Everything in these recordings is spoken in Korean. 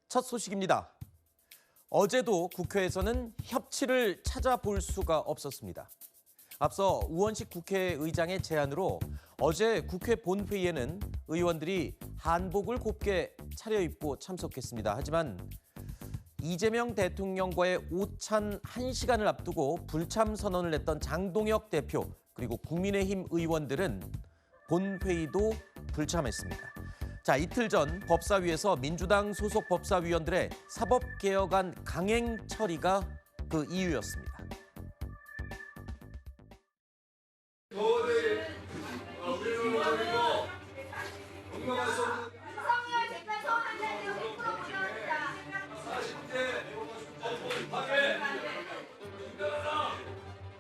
첫 소식입니다. 어제도 국회에서는 협치를 찾아볼 수가 없었습니다. 앞서 우원식 국회의장의 제안으로 어제 국회 본회의에는 의원들이 한복을 곱게 차려입고 참석했습니다. 하지만 이재명 대통령과의 오찬 1시간을 앞두고 불참 선언을 했던 장동혁 대표 그리고 국민의힘 의원들은 본회의도 불참했습니다. 자, 이틀 전 법사위에서 민주당 소속 법사위원들의 사법개혁안 강행 처리가 그 이유였습니다.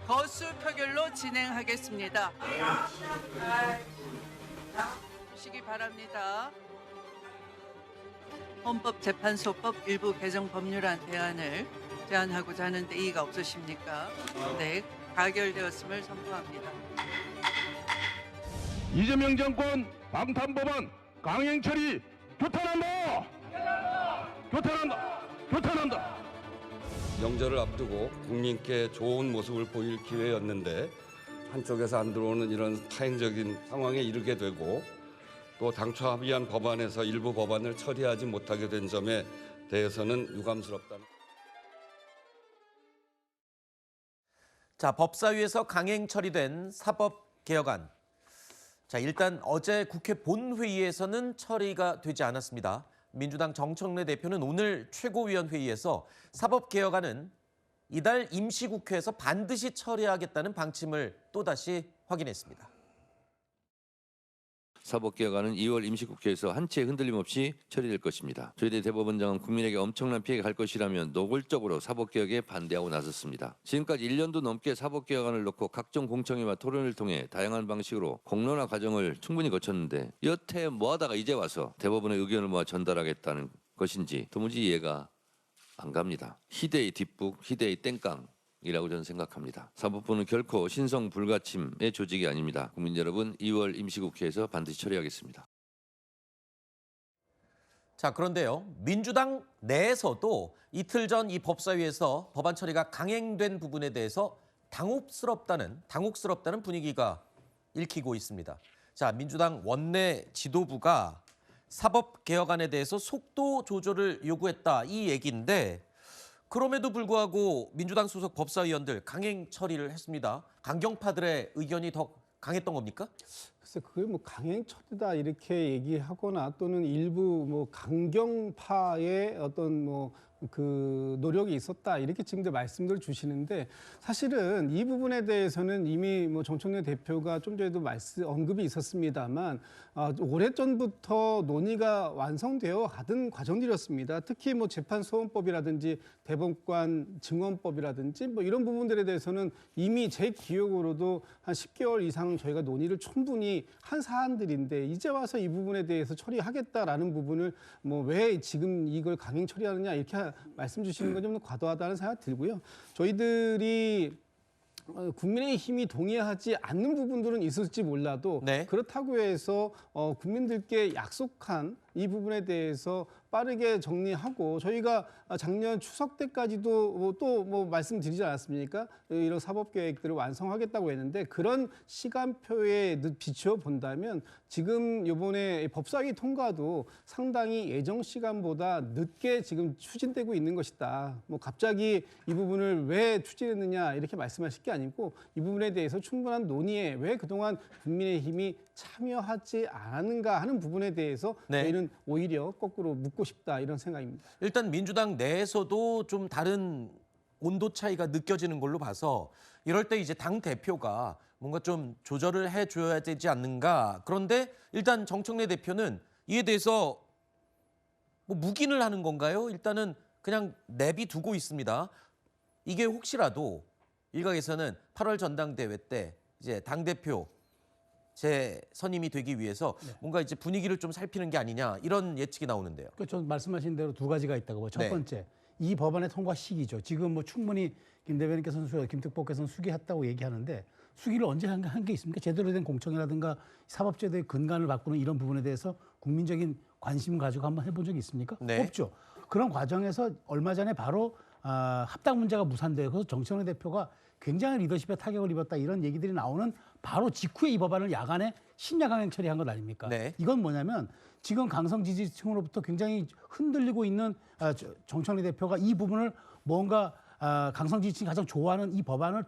거수 표결로 진행하겠습니다. 주시기 바랍니다. 헌법재판소법 일부 개정 법률안 대안을 제안하고자 하는데 이의가 없으십니까? 네, 가결되었음을 선포합니다. 이재명 정권 방탄법안 강행 처리 규탄한다! 규탄한다! 명절을 앞두고 국민께 좋은 모습을 보일 기회였는데 한쪽에서 안 들어오는 이런 파행적인 상황에 이르게 되고 또 당초 합의한 법안에서 일부 법안을 처리하지 못하게 된 점에 대해서는 유감스럽다. 자, 법사위에서 강행 처리된 사법개혁안. 자, 일단 어제 국회 본회의에서는 처리가 되지 않았습니다. 민주당 정청래 대표는 오늘 최고위원회의에서 사법개혁안은 이달 임시국회에서 반드시 처리하겠다는 방침을 또다시 확인했습니다. 사법개혁안은 2월 임시국회에서 한 채 흔들림 없이 처리될 것입니다. 조희대 대법원장은 국민에게 엄청난 피해가 갈 것이라면 노골적으로 사법개혁에 반대하고 나섰습니다. 지금까지 1년도 넘게 사법개혁안을 놓고 각종 공청회와 토론을 통해 다양한 방식으로 공론화 과정을 충분히 거쳤는데 여태 뭐하다가 이제 와서 대법원의 의견을 모아 전달하겠다는 것인지 도무지 이해가 안 갑니다. 희대의 뒷북, 희대의 땡깡. 이라고 저는 생각합니다. 사법부는 결코 신성 불가침의 조직이 아닙니다. 국민 여러분, 2월 임시국회에서 반드시 처리하겠습니다. 자, 그런데요. 민주당 내에서도 이틀 전 이 법사위에서 법안 처리가 강행된 부분에 대해서 당혹스럽다는 분위기가 읽히고 있습니다. 자, 민주당 원내 지도부가 사법개혁안에 대해서 속도 조절을 요구했다 이 얘기인데 그럼에도 불구하고 민주당 소속 법사위원들 강행 처리를 했습니다. 강경파들의 의견이 더 강했던 겁니까? 글쎄 그게 뭐 강행 처리다 이렇게 얘기하거나 또는 일부 뭐 강경파의 어떤 그 노력이 있었다 이렇게 지금들 말씀들 주시는데 사실은 이 부분에 대해서는 이미 뭐 정청래 대표가 좀 전에도 언급이 있었습니다만 오래전부터 논의가 완성되어 가던 과정들이었습니다. 특히 뭐 재판소원법이라든지 대법관 증언법이라든지 뭐 이런 부분들에 대해서는 이미 제 기억으로도 한 10개월 이상 저희가 논의를 충분히 한 사안들인데 이제 와서 이 부분에 대해서 처리하겠다라는 부분을 뭐 왜 지금 이걸 강행 처리하느냐 이렇게 말씀 주시는 건 좀 과도하다는 생각이 들고요. 저희들이 국민의힘이 동의하지 않는 부분들은 있을지 몰라도 네. 그렇다고 해서 국민들께 약속한 이 부분에 대해서 빠르게 정리하고 저희가 작년 추석 때까지도 또 말씀드리지 않았습니까? 이런 사법계획들을 완성하겠다고 했는데 그런 시간표에 비추어 본다면 지금 이번에 법사위 통과도 상당히 예정 시간보다 늦게 지금 추진되고 있는 것이다. 뭐 갑자기 이 부분을 왜 추진했느냐 이렇게 말씀하실 게 아니고 이 부분에 대해서 충분한 논의에 왜 그동안 국민의힘이 참여하지 않았는가 하는 부분에 대해서 네. 저희는 오히려 거꾸로 묻고 싶다 이런 생각입니다. 일단 민주당 내에서도 좀 다른 온도 차이가 느껴지는 걸로 봐서 이럴 때 이제 당 대표가 뭔가 좀 조절을 해줘야 되지 않는가. 그런데 일단 정청래 대표는 이에 대해서 뭐 묵인을 하는 건가요? 일단은 그냥 내비두고 있습니다. 이게 혹시라도 일각에서는 8월 전당대회 때 이제 당 대표 재선임이 되기 위해서 뭔가 이제 분위기를 좀 살피는 게 아니냐 이런 예측이 나오는데요. 전 말씀하신 대로 두 가지가 있다고 봐요. 첫 네. 번째, 이 법안의 통과 시기죠. 지금 뭐 충분히 김 대변인께서는 김특보께서는 수기했다고 얘기하는데 수기를 언제 한 게 있습니까? 제대로 된 공청회라든가 사법제도의 근간을 바꾸는 이런 부분에 대해서 국민적인 관심 가지고 한번 해본 적이 있습니까? 네. 없죠. 그런 과정에서 얼마 전에 바로 합당 문제가 무산되고 그래서 정청래 대표가 굉장히 리더십에 타격을 입었다 이런 얘기들이 나오는 바로 직후에 이 법안을 야간에 심야강행 처리한 것 아닙니까? 네. 이건 뭐냐면 지금 강성 지지층으로부터 굉장히 흔들리고 있는 정청래 대표가 이 부분을 뭔가 강성 지지층이 가장 좋아하는 이 법안을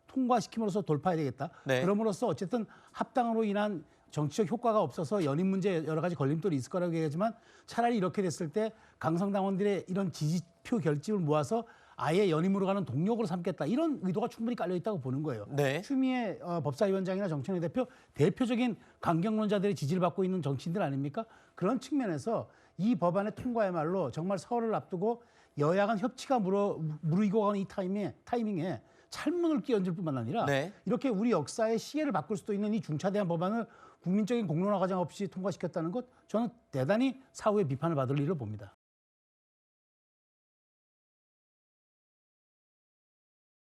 통과시킴으로써 돌파해야 되겠다. 네. 그럼으로써 어쨌든 합당으로 인한 정치적 효과가 없어서 연임 문제 여러 가지 걸림돌이 있을 거라고 얘기하지만 차라리 이렇게 됐을 때 강성당원들의 이런 지지표 결집을 모아서 아예 연임으로 가는 동력으로 삼겠다. 이런 의도가 충분히 깔려 있다고 보는 거예요. 네. 추미애 법사위원장이나 정청래 대표 대표적인 강경론자들의 지지를 받고 있는 정치인들 아닙니까? 그런 측면에서 이 법안의 통과야말로 정말 서울을 앞두고 여야 간 협치가 무르익어 가는 이 타이밍에 찬문을 끼얹을 뿐만 아니라 네. 이렇게 우리 역사의 시계를 바꿀 수도 있는 이 중차대한 법안을 국민적인 공론화 과정 없이 통과시켰다는 것 저는 대단히 사후에 비판을 받을 일을 봅니다.